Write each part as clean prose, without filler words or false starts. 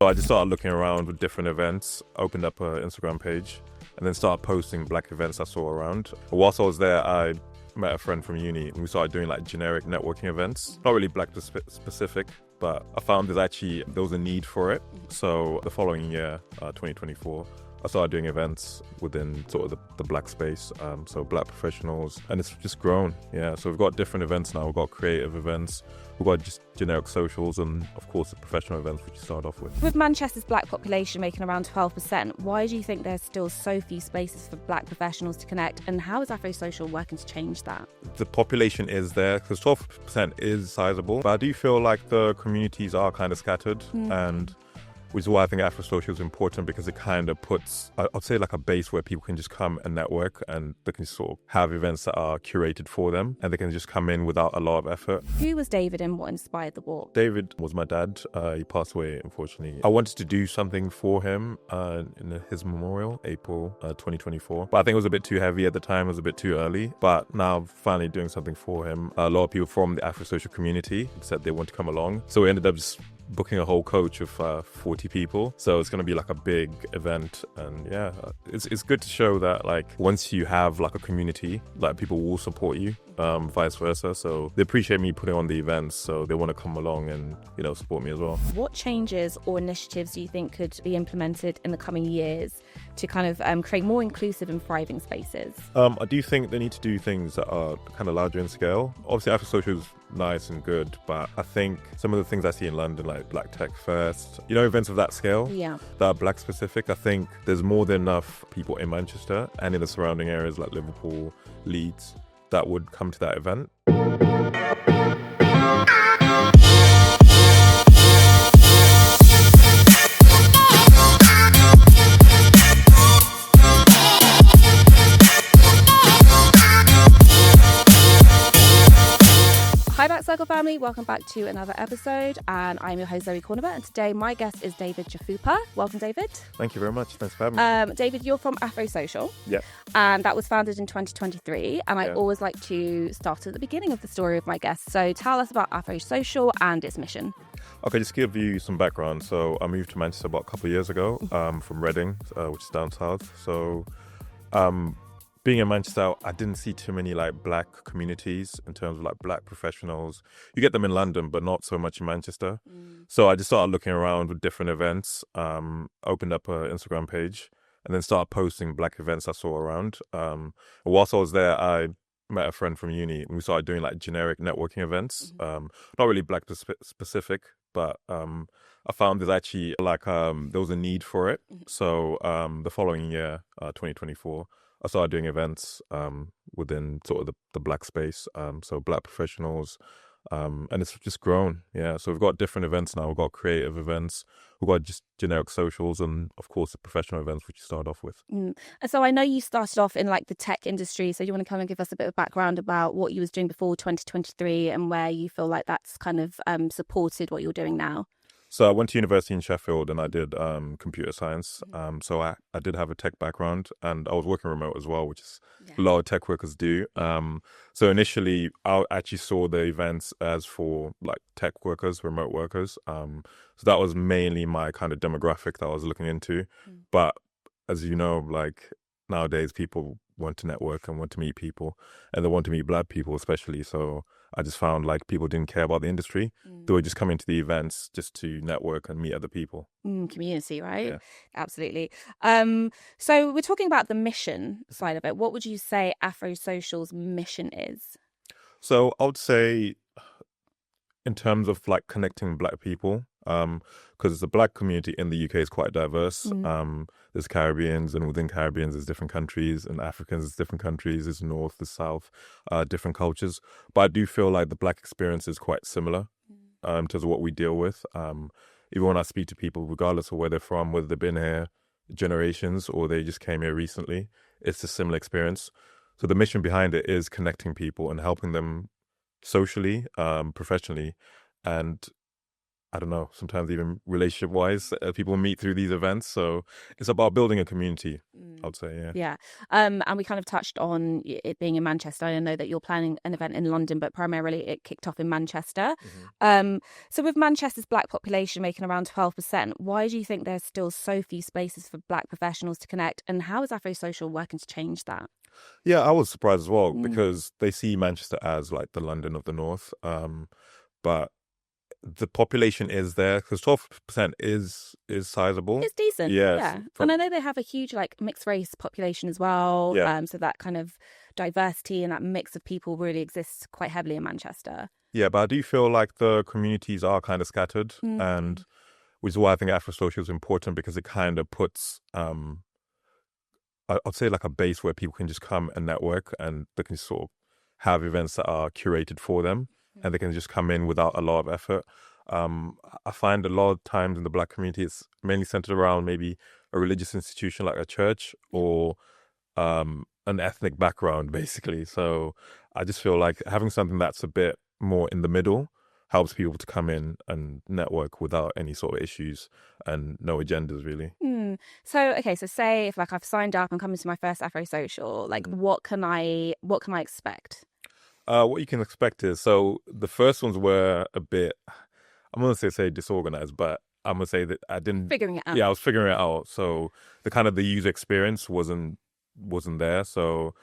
So I just started looking around with different events, opened up an Instagram page, and then started posting black events I saw around. Whilst I was there, I met a friend from uni and we started doing like generic networking events, not really black specific, but I found there was a need for it. So the following year, 2024, I started doing events within sort of the black space, so black professionals, and it's just grown. Yeah, so we've got different events now. We've got creative events, we've got just generic socials, and of course the professional events, which you start off with. With Manchester's black population making around 12%, why do you think there's still so few spaces for black professionals to connect, and how is Afrosocial working to change that? The population is there, because 12% is sizable, but I do feel like the communities are kind of scattered, and which is why I think Afrosocial is important, because it kind of puts, I'd say, like a base where people can just come and network, and they can sort of have events that are curated for them, and they can just come in without a lot of effort. Who was David and what inspired the walk? David was my dad. He passed away, unfortunately. I wanted to do something for him in his memorial, April 2024. But I think it was a bit too heavy at the time. It was a bit too early. But now finally doing something for him. A lot of people from the Afrosocial community said they want to come along. So we ended up just booking a whole coach of 40 people. So it's going to be like a big event. And yeah, it's good to show that like once you have like a community, like people will support you, vice versa. So they appreciate me putting on the events. So they want to come along and, support me as well. What changes or initiatives do you think could be implemented in the coming years to kind of create more inclusive and thriving spaces? I do think they need to do things that are kind of larger in scale. Obviously, Afrosocial is nice and good, but I think some of the things I see in London, like Black Tech Fest, events of that scale, that are black specific, I think there's more than enough people in Manchester and in the surrounding areas like Liverpool, Leeds, that would come to that event. Hi back, Circle family. Welcome back to another episode, and I'm your host Zoe Cornebert, and today my guest is David Jafupa. Welcome, David. Thank you very much. Thanks for having me. David, you're from Afrosocial. Yeah. And that was founded in 2023, and I always like to start at the beginning of the story of my guests. So tell us about Afrosocial and its mission. Okay, just to give you some background. So I moved to Manchester about a couple of years ago from Reading, which is down south. So being in Manchester, I didn't see too many like black communities in terms of like black professionals. You get them in London, but not so much in Manchester. So I just started looking around with different events, opened up an Instagram page, and then started posting black events I saw around. Whilst I was there, I met a friend from uni and we started doing like generic networking events, not really black specific, but I found there's actually like there was a need for it. So the following year, 2024, I started doing events within sort of the black space, so black professionals, and it's just grown. Yeah, so we've got different events now. We've got creative events, we've got just generic socials, and of course the professional events, which you start off with. And so I know you started off in like the tech industry, so you want to come and give us a bit of background about what you was doing before 2023 and where you feel like that's kind of supported what you're doing now. So I went to university in Sheffield and I did computer science. So I did have a tech background and I was working remote as well, which is a lot of tech workers do. So initially I actually saw the events as for like tech workers, remote workers. So that was mainly my kind of demographic that I was looking into. But as you know, like nowadays people want to network and want to meet people, and they want to meet black people especially. So I just found like people didn't care about the industry. They were just coming to the events just to network and meet other people. Community, right? Yeah. Absolutely. So we're talking about the mission side of it. What would you say Afrosocial's mission is? So I would say in terms of like connecting black people, because the black community in the UK is quite diverse. There's Caribbeans, and within Caribbeans there's different countries, and Africans there's different countries, there's North, the South, different cultures. But I do feel like the black experience is quite similar in terms of what we deal with. Even when I speak to people, regardless of where they're from, whether they've been here generations or they just came here recently, it's a similar experience. So the mission behind it is connecting people and helping them socially, professionally, and I don't know, sometimes even relationship-wise, people meet through these events. So it's about building a community. I'd say, yeah. Yeah. And we kind of touched on it being in Manchester. I know that you're planning an event in London, but primarily it kicked off in Manchester. So with Manchester's black population making around 12%, why do you think there's still so few spaces for black professionals to connect? And how is Afrosocial working to change that? Yeah, I was surprised as well because they see Manchester as like the London of the North. But the population is there because 12% is sizable. It's decent, Yes. yeah. And I know they have a huge like mixed race population as well. Yeah. So that kind of diversity and that mix of people really exists quite heavily in Manchester. Yeah, but I do feel like the communities are kind of scattered, and which is why I think Afrosocial is important because it kind of puts, I'd say like a base where people can just come and network and they can sort of have events that are curated for them and they can just come in without a lot of effort. I find a lot of times in the black community, it's mainly centered around maybe a religious institution like a church or an ethnic background, basically. So I just feel like having something that's a bit more in the middle helps people to come in and network without any sort of issues and no agendas, really. So, okay, so say if like I've signed up and coming to my first Afrosocial, like what can I expect? What you can expect is, so the first ones were a bit, I'm going to say disorganized, but I'm going to say that I didn't... Figuring it out. Yeah, I was figuring it out. So the kind of the user experience wasn't there. So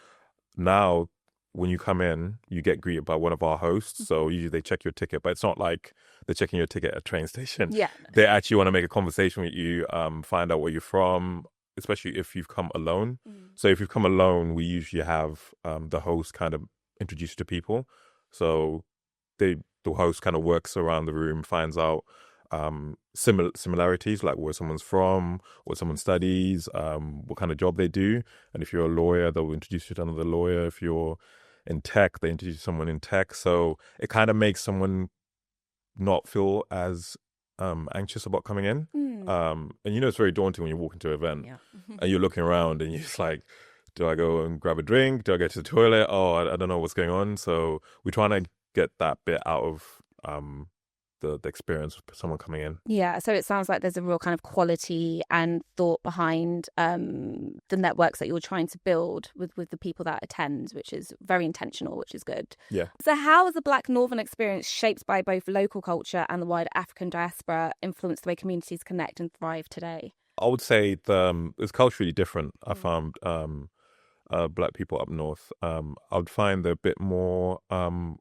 now when you come in, you get greeted by one of our hosts. So usually they check your ticket, but it's not like they're checking your ticket at a train station. Yeah. They actually want to make a conversation with you, find out where you're from, especially if you've come alone. So if you've come alone, we usually have the host kind of introduce you to people. So the host kind of works around the room, finds out similarities, like where someone's from, what someone studies, what kind of job they do. And if you're a lawyer, they'll introduce you to another lawyer. If you're in tech, they introduce someone in tech. So it kind of makes someone not feel as anxious about coming in. And it's very daunting when you walk into an event and you're looking around and you're just like, do I go and grab a drink? Do I go to the toilet? Oh, I don't know what's going on. So we're trying to get that bit out of the experience of someone coming in. Yeah, so it sounds like there's a real kind of quality and thought behind the networks that you're trying to build with the people that attend, which is very intentional, which is good. Yeah. So how has the Black Northern experience, shaped by both local culture and the wider African diaspora, influenced the way communities connect and thrive today? I would say it's culturally different. I found black people up north. I would find they're a bit more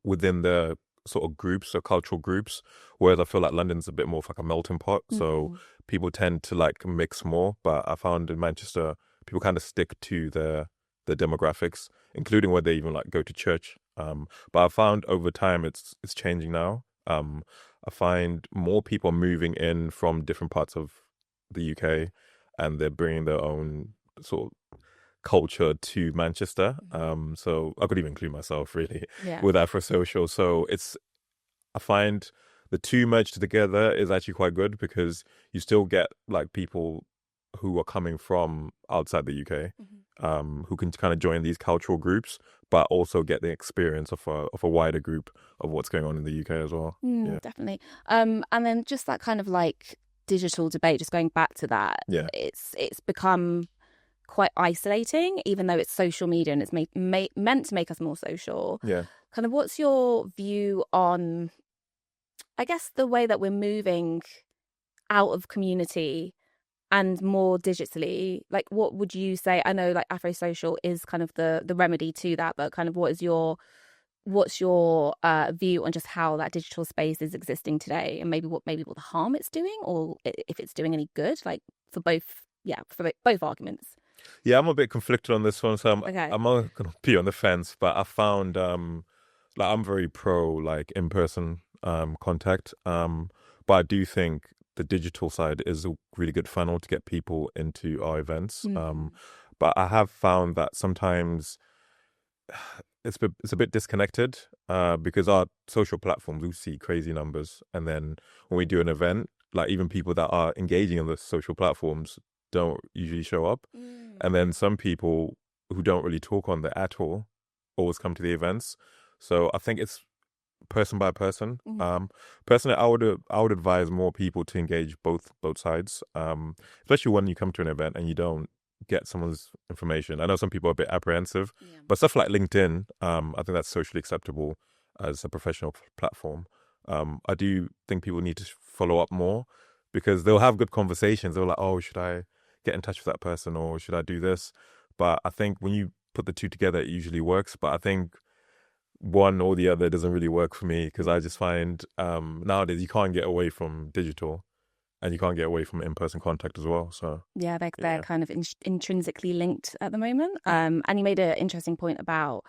within the sort of groups or cultural groups, whereas I feel like London's a bit more of like a melting pot. So people tend to like mix more. But I found in Manchester, people kind of stick to their demographics, including where they even like go to church. But I found over time it's changing now. I find more people moving in from different parts of the UK, and they're bringing their own sort of culture to Manchester. So I could even include myself really with Afrosocial. So I find the two merged together is actually quite good because you still get like people who are coming from outside the UK, who can kind of join these cultural groups, but also get the experience of a wider group of what's going on in the UK as well. Definitely. And then just that kind of like digital debate, just going back to that, it's become quite isolating, even though it's social media and it's meant to make us more social. Kind of what's your view on, I guess, the way that we're moving out of community and more digitally? Like, what would you say? I know like Afrosocial is kind of the remedy to that, but kind of what's your view on just how that digital space is existing today, and maybe what the harm it's doing, or if it's doing any good, like for both arguments. Yeah, I'm a bit conflicted on this one, so I'm not going to be on the fence, but I found like I'm very pro like in-person contact, but I do think the digital side is a really good funnel to get people into our events. But I have found that sometimes it's a bit disconnected because our social platforms, we see crazy numbers, and then when we do an event, like even people that are engaging on the social platforms don't usually show up. And then some people who don't really talk on there at all always come to the events. So I think it's person by person. Personally, I would advise more people to engage both sides, especially when you come to an event and you don't get someone's information. I know some people are a bit apprehensive, but stuff like LinkedIn, I think that's socially acceptable as a professional platform. I do think people need to follow up more because they'll have good conversations. They're like, oh, should I get in touch with that person or should I do this? But I think when you put the two together, it usually works. But I think one or the other doesn't really work for me because I just find nowadays you can't get away from digital and you can't get away from in-person contact as well. So yeah, they're kind of intrinsically linked at the moment. And you made an interesting point about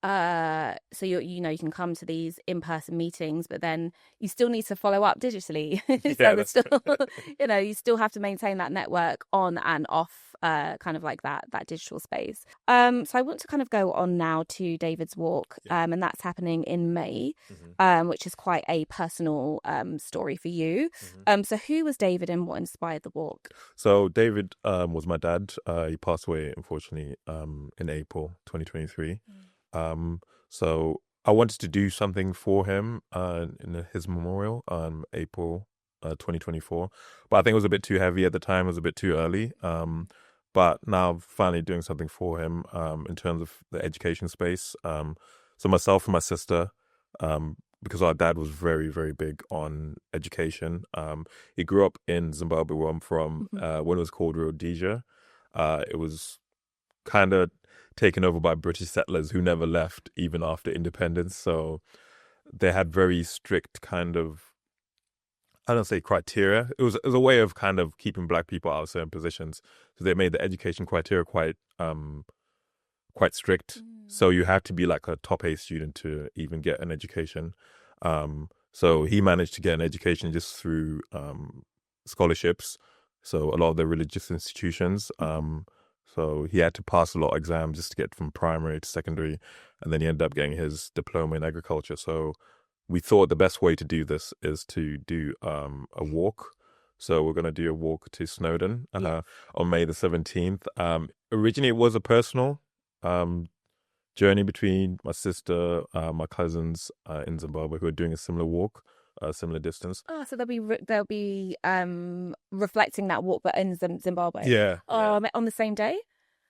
so you can come to these in-person meetings, but then you still need to follow up digitally. So it's still, you still have to maintain that network on and off, kind of like that digital space. So I want to kind of go on now to David's walk, and that's happening in May, which is quite a personal story for you. So who was David and what inspired the walk? So David was my dad. He passed away, unfortunately, in April 2023. So I wanted to do something for him in his memorial on April 2024, but I think it was a bit too heavy at the time. It was a bit too early. But now finally doing something for him in terms of the education space. So myself and my sister, because our dad was very, very big on education. He grew up in Zimbabwe, where I'm from, when it was called Rhodesia. It was kind of taken over by British settlers who never left even after independence. So they had very strict kind of, I don't say criteria. It was a way of kind of keeping black people out of certain positions. So they made the education criteria quite strict. So you had to be like a top A student to even get an education. So he managed to get an education just through scholarships. So a lot of the religious institutions. So he had to pass a lot of exams just to get from primary to secondary. And then he ended up getting his diploma in agriculture. So we thought the best way to do this is to do a walk. So we're going to do a walk to Snowdon on May the 17th. Originally, it was a personal journey between my sister, my cousins in Zimbabwe who are doing a similar walk, a similar distance. Oh, so they'll be reflecting that walk, but in Zimbabwe. Yeah. On the same day.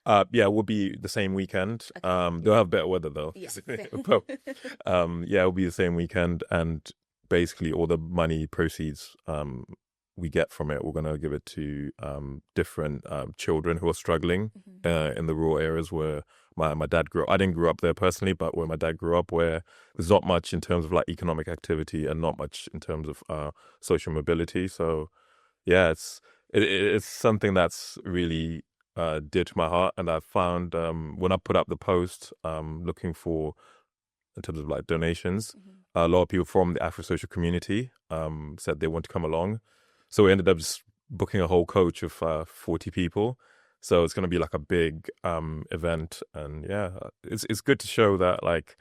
Yeah, it will be the same weekend. Okay. They'll have better weather though. Yeah. But, it'll be the same weekend, and basically all the money proceeds we get from it, we're going to give it to different children who are struggling in the rural areas where my dad grew up. I didn't grow up there personally, but where my dad grew up, where there's not much in terms of like economic activity and not much in terms of social mobility. So yeah, it's something that's really dear to my heart. And I found when I put up the post looking for, in terms of like donations, a lot of people from the Afrosocial community said they want to come along. So we ended up just booking a whole coach of 40 people. So it's going to be like a big event. And yeah, it's good to show that like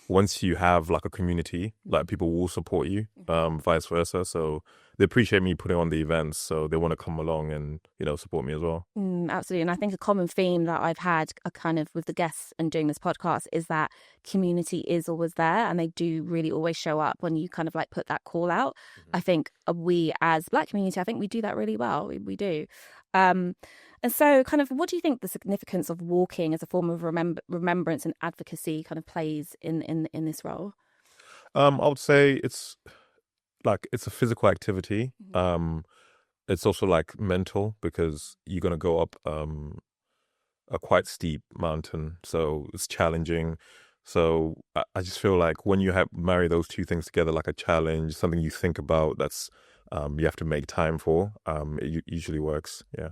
once you have like a community, like people will support you, vice versa. So they appreciate me putting on the events, so they want to come along and, support me as well. Absolutely. And I think a common theme that I've had kind of with the guests and doing this podcast is that community is always there, and they do really always show up when you kind of like put that call out. I think we as Black community, I think we do that really well. We do. And so kind of what do you think the significance of walking as a form of remembrance and advocacy kind of plays in this role? I would say it's a physical activity. It's also like mental, because you're going to go up a quite steep mountain. So it's challenging. So I just feel like when you marry those two things together, like a challenge, something you think about, that's you have to make time for, it usually works. Yeah.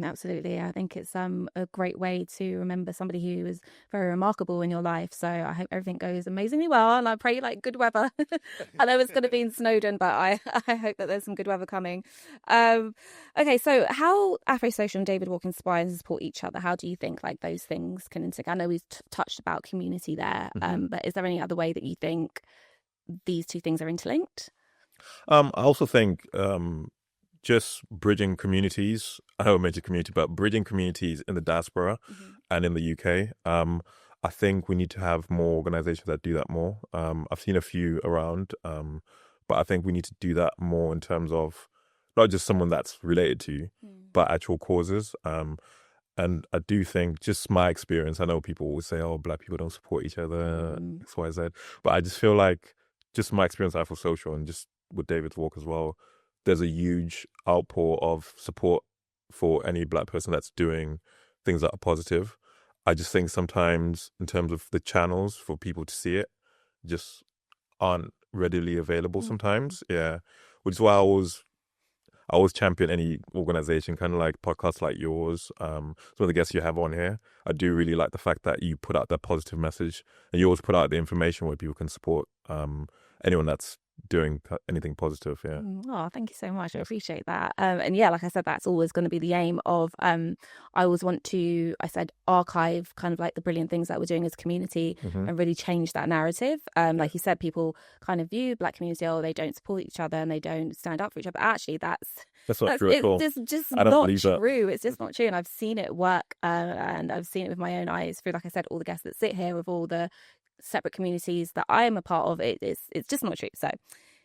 Absolutely. I think it's a great way to remember somebody who was very remarkable in your life. So I hope everything goes amazingly well, and I pray like good weather. I know it's going to be in Snowdon, but I hope that there's some good weather coming. Okay, so how Afrosocial and David Walk inspire and support each other? How do you think like those things can integrate? I know we've touched about community there, but is there any other way that you think these two things are interlinked? I also think just bridging communities, I know I mentioned community, but bridging communities in the diaspora and in the UK. I think we need to have more organizations that do that more. I've seen a few around, but I think we need to do that more in terms of not just someone that's related to you, but actual causes. And And I do think, just my experience, I know people always say, oh, Black people don't support each other, X, Y, Z. But I just feel like, just my experience at Afrosocial and just with David's walk as well, there's a huge outpour of support for any Black person that's doing things that are positive. I just think sometimes in terms of the channels for people to see it, just aren't readily available sometimes. Yeah. Which is why I always champion any organization, kind of like podcasts like yours, some of the guests you have on here. I do really like the fact that you put out that positive message and you always put out the information where people can support anyone that's doing anything positive. Yeah. Oh, thank you so much. I appreciate that. And yeah, like I said, that's always going to be the aim of, I always want to, I said, archive kind of like the brilliant things that we're doing as a community and really change that narrative. Like you said, people kind of view Black community, oh, they don't support each other and they don't stand up for each other. But actually, that's not true at all. It's just not true. It's just not true. And I've seen it work and I've seen it with my own eyes through, like I said, all the guests that sit here, with all the separate communities that I am a part of. It's just not true. So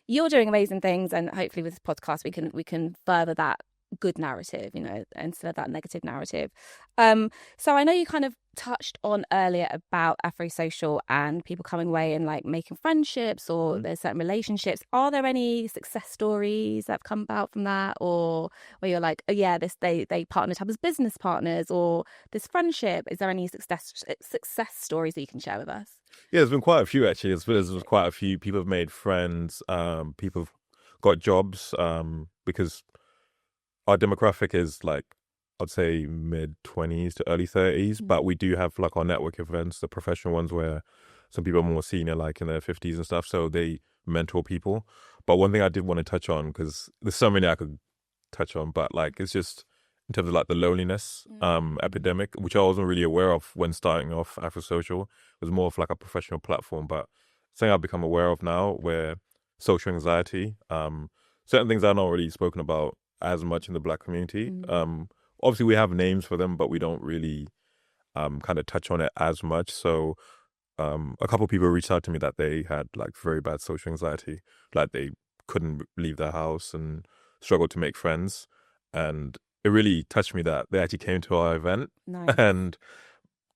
you're doing amazing things, and hopefully with this podcast we can further that good narrative, you know, instead of that negative narrative. So I know you kind of touched on earlier about Afrosocial and people coming away and like making friendships, or there's certain relationships. Are there any success stories that have come about from that, or where you're like, oh yeah, they partnered up as business partners, or this friendship? Is there any success stories that you can share with us? Yeah, there's been quite a few actually. There's quite a few. People have made friends. People have got jobs because our demographic is like, I'd say mid-20s to early 30s, but we do have like our network events, the professional ones, where some people are more senior, like in their 50s and stuff, so they mentor people. But one thing I did want to touch on, because there's so many I could touch on, but like it's just in terms of like the loneliness epidemic, which I wasn't really aware of when starting off Afrosocial. It was more of like a professional platform, but something I've become aware of now, where social anxiety, certain things are not really spoken about as much in the Black community. Obviously we have names for them, but we don't really kind of touch on it as much. So a couple of people reached out to me that they had like very bad social anxiety, like they couldn't leave their house and struggled to make friends. And it really touched me that they actually came to our event. Nice. And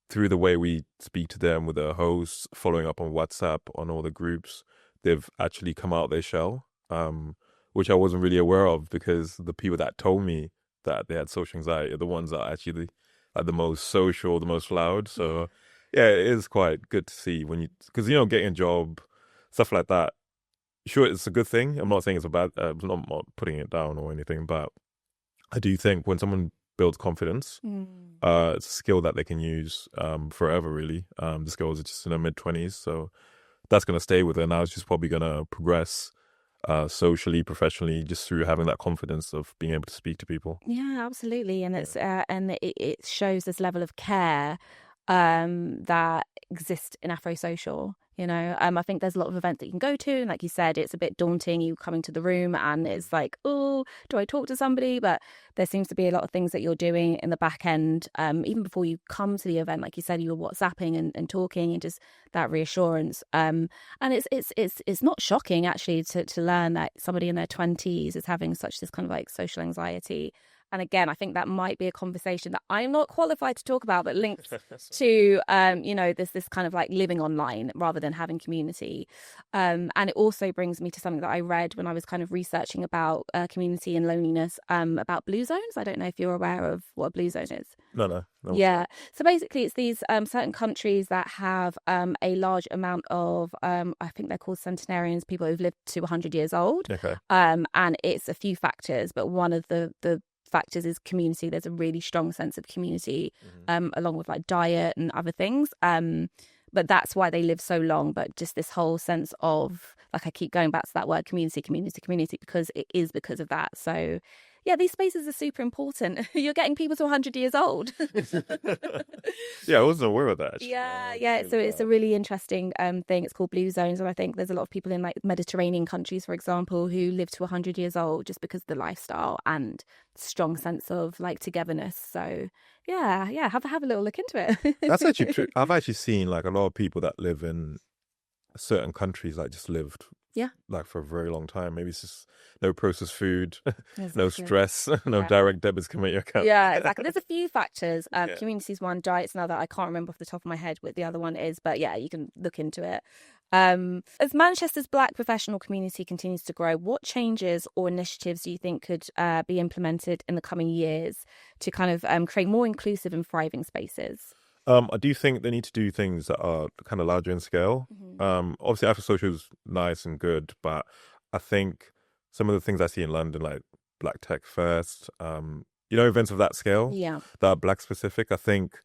through the way we speak to them with the hosts, following up on WhatsApp, on all the groups, they've actually come out of their shell, which I wasn't really aware of, because the people that told me that they had social anxiety are the ones that are actually the most social, the most loud. So yeah, it is quite good to see when because getting a job, stuff like that. Sure, it's a good thing. I'm not saying it's a bad. I'm not putting it down or anything, but I do think when someone builds confidence, it's a skill that they can use forever. Really, this girl is just in her mid-20s, so that's gonna stay with her. Now she's probably gonna progress socially, professionally, just through having that confidence of being able to speak to people. Yeah, absolutely. And it's and it shows this level of care that exists in Afrosocial. I think there's a lot of events that you can go to, and like you said, it's a bit daunting, you coming to the room and it's like, oh, do I talk to somebody? But there seems to be a lot of things that you're doing in the back end, even before you come to the event. Like you said, you were WhatsApping and talking, and just that reassurance. And it's not shocking actually to learn that somebody in their 20s is having such this kind of like social anxiety. And again, I think that might be a conversation that I'm not qualified to talk about, but links to, this kind of like living online rather than having community. And it also brings me to something that I read when I was kind of researching about community and loneliness, about blue zones. I don't know if you're aware of what a blue zone is. No. Yeah. So basically it's these certain countries that have a large amount of, I think they're called centenarians, people who've lived to 100 years old. Okay. And it's a few factors, but one of the factors is community. There's a really strong sense of community, along with like diet and other things. But that's why they live so long. But just this whole sense of, like, I keep going back to that word community, because it is because of that. So yeah, these spaces are super important. You're getting people to 100 years old. Yeah, I wasn't aware of that. Actually. Yeah. So it's a really interesting thing. It's called blue zones. And I think there's a lot of people in like Mediterranean countries, for example, who live to 100 years old just because of the lifestyle and strong sense of like togetherness. So yeah, have a little look into it. That's actually true. I've actually seen like a lot of people that live in certain countries, like just lived like for a very long time. Maybe it's just no processed food, Exactly. no stress, no direct debits come at your account. Yeah, exactly. There's a few factors. Community's one, diet's another. I can't remember off the top of my head what the other one is, but yeah, you can look into it. As Manchester's Black professional community continues to grow, what changes or initiatives do you think could be implemented in the coming years to kind of create more inclusive and thriving spaces? I do think they need to do things that are kind of larger in scale. Obviously, Afrosocial is nice and good, but I think some of the things I see in London, like Black Tech Fest, events of that scale that are Black specific, I think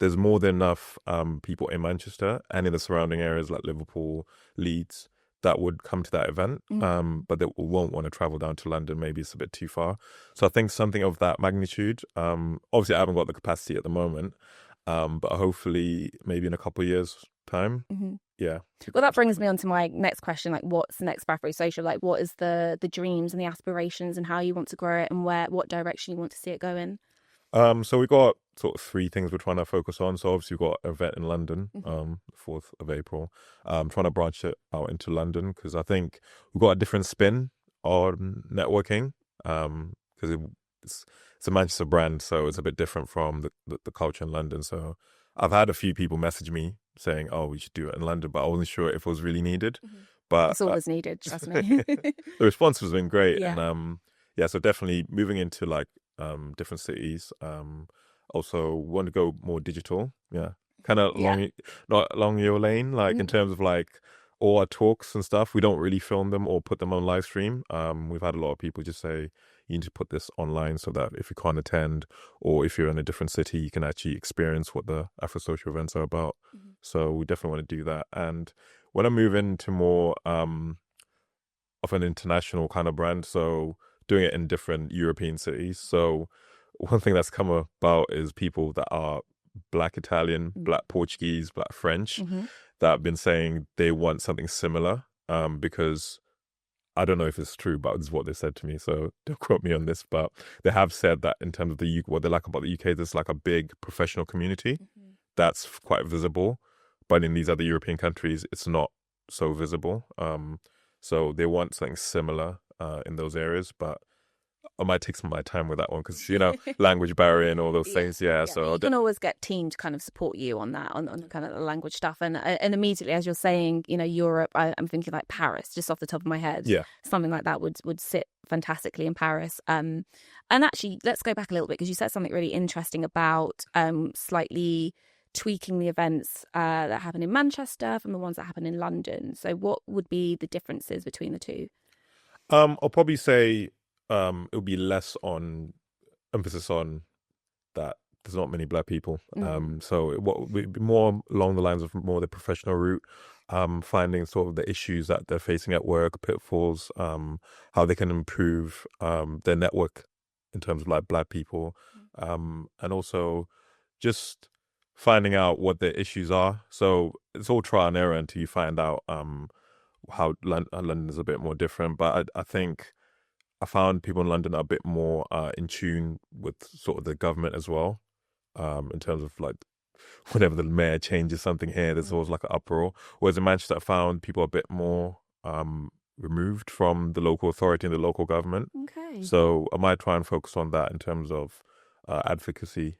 there's more than enough people in Manchester and in the surrounding areas like Liverpool, Leeds, that would come to that event, but they won't want to travel down to London. Maybe it's a bit too far. So I think something of that magnitude. Obviously, I haven't got the capacity at the moment. But hopefully maybe in a couple of years' time. Yeah. Well, that brings me on to my next question. Like, what's next for Afrosocial? Like, what is the dreams and the aspirations and how you want to grow it and what direction you want to see it go in? So we got sort of 3 things we're trying to focus on. So obviously we've got an event in London, 4th of April. Trying to branch it out into London because I think we've got a different spin on networking because it's a Manchester brand, so it's a bit different from the culture in London. So I've had a few people message me saying, "Oh, we should do it in London," but I wasn't sure if it was really needed. But it's always needed, trust me. The response has been great, and so definitely moving into like different cities. Also, want to go more digital. Kind of not along your lane, like in terms of like all our talks and stuff. We don't really film them or put them on live stream. We've had a lot of people just say, you need to put this online so that if you can't attend or if you're in a different city, you can actually experience what the Afrosocial events are about. So we definitely want to do that. And when I move into more of an international kind of brand, so doing it in different European cities. So one thing that's come about is people that are Black Italian, Black Portuguese, Black French that have been saying they want something similar because I don't know if it's true, but it's what they said to me. So don't quote me on this, but they have said that in terms of the UK, what they like about the UK, there's like a big professional community that's quite visible. But in these other European countries, it's not so visible. So they want something similar in those areas, but I might take some of my time with that one because, language barrier and all those things. Yeah. So you can always get team to kind of support you on that, on kind of the language stuff. And immediately, as you're saying, Europe, I'm thinking like Paris, just off the top of my head. Yeah. Something like that would sit fantastically in Paris. And actually, let's go back a little bit because you said something really interesting about slightly tweaking the events that happen in Manchester from the ones that happen in London. So what would be the differences between the two? I'll probably say it'll be less on emphasis on that there's not many Black people. So what would be more along the lines of more the professional route, finding sort of the issues that they're facing at work, pitfalls, how they can improve their network in terms of like Black people, and also just finding out what their issues are. So it's all trial and error until you find out how London is a bit more different. But I think I found people in London are a bit more in tune with sort of the government as well, in terms of like whenever the mayor changes something here, there's always like an uproar. Whereas in Manchester, I found people a bit more removed from the local authority and the local government. Okay. So I might try and focus on that in terms of advocacy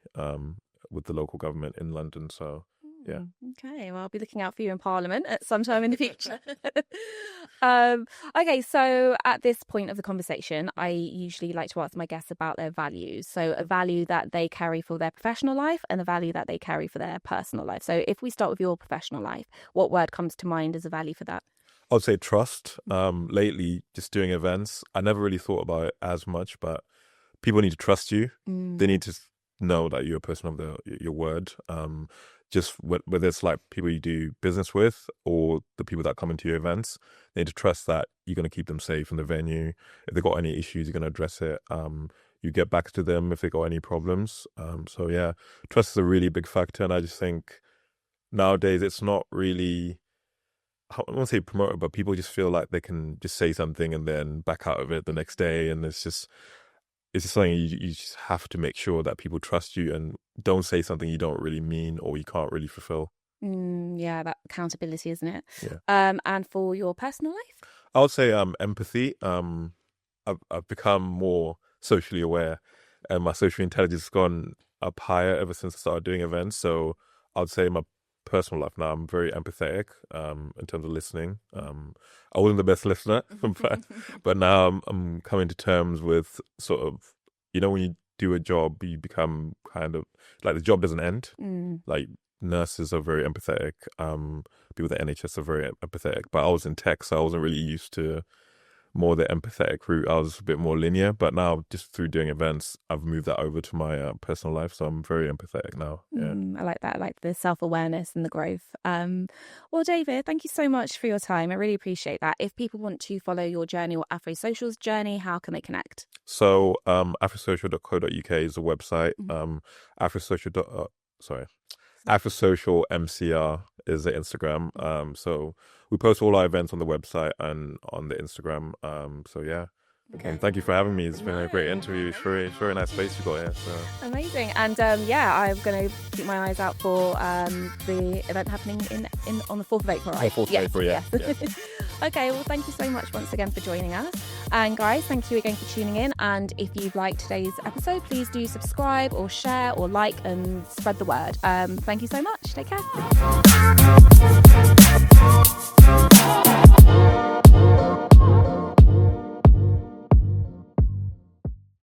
with the local government in London. So yeah. Okay, well, I'll be looking out for you in Parliament at some time in the future. Okay, so at this point of the conversation, I usually like to ask my guests about their values. So a value that they carry for their professional life and a value that they carry for their personal life. So if we start with your professional life, what word comes to mind as a value for that? I would say trust. Lately, just doing events, I never really thought about it as much, but people need to trust you. They need to know that you're a person of your word. Just whether it's like people you do business with or the people that come into your events, they need to trust that you're going to keep them safe in the venue. If they've got any issues, you're going to address it. You get back to them if they got any problems. So yeah, trust is a really big factor. And I just think nowadays it's not really, I won't say promoted, but people just feel like they can just say something and then back out of it the next day. And it's just something you just have to make sure that people trust you and don't say something you don't really mean or you can't really fulfill. Yeah, that accountability, isn't it? Yeah. And for your personal life? I would say empathy. I've become more socially aware, and my social intelligence has gone up higher ever since I started doing events. So I'd say in my personal life now, I'm very empathetic in terms of listening. I wasn't the best listener, but now I'm coming to terms with sort of, when you do a job, you become kind of like the job doesn't end. Like nurses are very empathetic. People at the NHS are very empathetic. But I was in tech, so I wasn't really used to more the empathetic route. I was a bit more linear, but now just through doing events, I've moved that over to my personal life, so I'm very empathetic now. Yeah. I like that. I like the self-awareness and the growth. Well, David, thank you so much for your time. I really appreciate that. If people want to follow your journey or Afrosocial's journey, how can they connect? So afrosocial.co.uk is the website. Afrosocial MCR is the Instagram. So we post all our events on the website and on the Instagram. So yeah. Okay. Thank you for having me. It's been a great interview. It's very nice space you got here. So. Amazing. And I'm going to keep my eyes out for the event happening on the 4th of April, right? 4th of April, yeah. Okay, well, thank you so much once again for joining us. And guys, thank you again for tuning in. And if you've liked today's episode, please do subscribe or share or like and spread the word. Thank you so much. Take care.